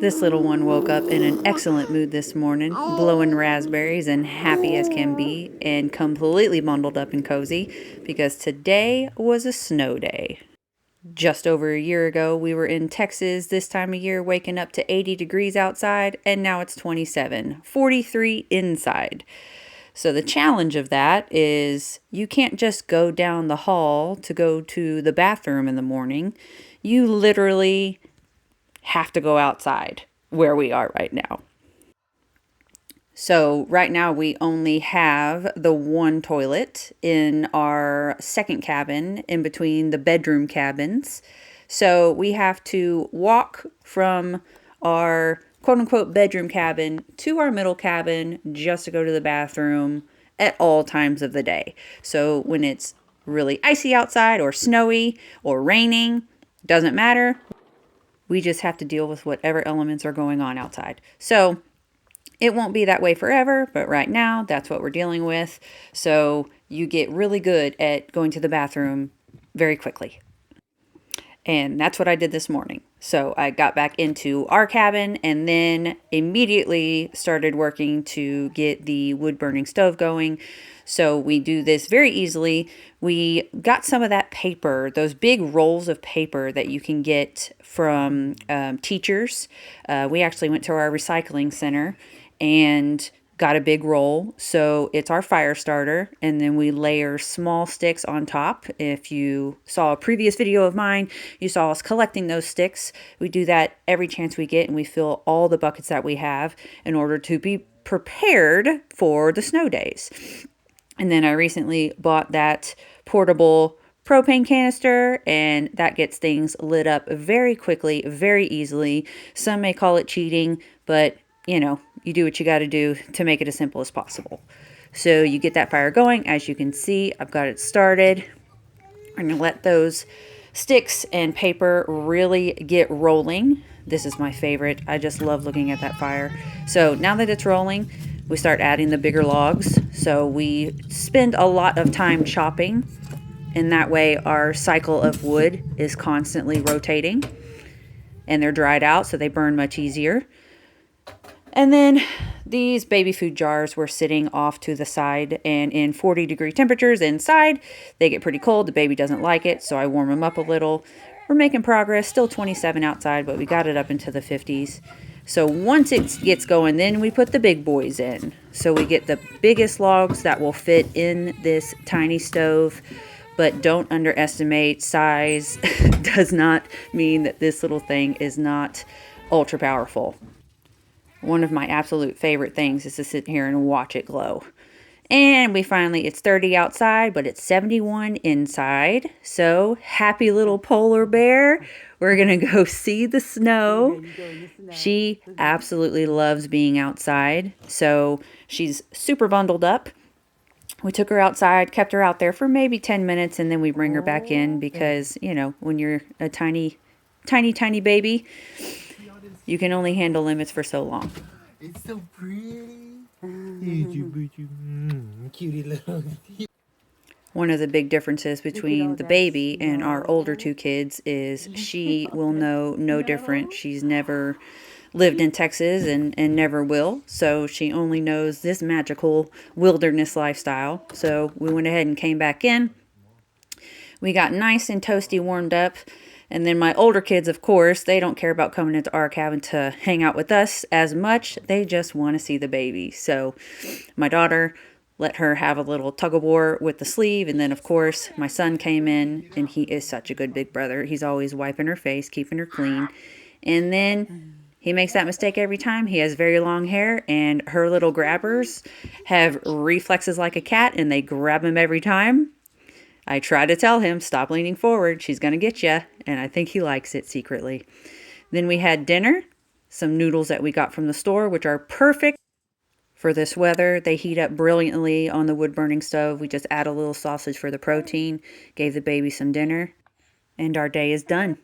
This little one woke up in an excellent mood this morning, blowing raspberries and happy as can be, and completely bundled up and cozy because today was a snow day. Just over a year ago, we were in Texas this time of year, waking up to 80 degrees outside, and now it's 27, 43 inside. So the challenge of that is you can't just go down the hall to go to the bathroom in the morning. You literally have to go outside where we are right now. So right now we only have the one toilet in our second cabin in between the bedroom cabins. So we have to walk from our quote unquote bedroom cabin to our middle cabin just to go to the bathroom at all times of the day. So when it's really icy outside or snowy or raining, doesn't matter. We just have to deal with whatever elements are going on outside. So it won't be that way forever, but right now that's what we're dealing with. So you get really good at going to the bathroom very quickly. And that's what I did this morning. So I got back into our cabin and then immediately started working to get the wood burning stove going. So we do this very easily. We got some of that paper, those big rolls of paper that you can get from teachers. We actually went to our recycling center and got a big roll. So it's our fire starter, and then we layer small sticks on top. If you saw a previous video of mine, you saw us collecting those sticks. We do that every chance we get, and we fill all the buckets that we have in order to be prepared for the snow days. And then I recently bought that portable propane canister, and that gets things lit up very quickly, very easily. Some may call it cheating, but you know, you do what you got to do to make it as simple as possible. So you get that fire going. As you can see, I've got it started. I'm going to let those sticks and paper really get rolling. This is my favorite. I just love looking at that fire. So now that it's rolling, we start adding the bigger logs. So we spend a lot of time chopping, and that way our cycle of wood is constantly rotating, and they're dried out so they burn much easier. And then these baby food jars were sitting off to the side, and in 40-degree temperatures inside, they get pretty cold. The baby doesn't like it, so I warm them up a little. We're making progress, still 27 outside, but we got it up into the 50s. So once it gets going, then we put the big boys in. So we get the biggest logs that will fit in this tiny stove, but don't underestimate size. Does not mean that this little thing is not ultra powerful. One of my absolute favorite things is to sit here and watch it glow. And it's 30 outside, but it's 71 inside. So happy little polar bear. We're going to go see the snow. She absolutely loves being outside. So she's super bundled up. We took her outside, kept her out there for maybe 10 minutes, and then we bring her back in because, you know, when you're a tiny baby, you can only handle limits for so long. It's so pretty. Cutie little. One of the big differences between the baby and our older two kids is she will know no different. She's never lived in Texas and never will. So she only knows this magical wilderness lifestyle. So we went ahead and came back in. We got nice and toasty warmed up. And then my older kids, of course, they don't care about coming into our cabin to hang out with us as much. They just want to see the baby. So my daughter let her have a little tug of war with the sleeve. And then, of course, my son came in, and he is such a good big brother. He's always wiping her face, keeping her clean. And then he makes that mistake every time. He has very long hair, and her little grabbers have reflexes like a cat, and they grab him every time. I try to tell him, stop leaning forward, she's going to get you, and I think he likes it secretly. Then we had dinner, some noodles that we got from the store, which are perfect for this weather. They heat up brilliantly on the wood-burning stove. We just add a little sausage for the protein, gave the baby some dinner, and our day is done.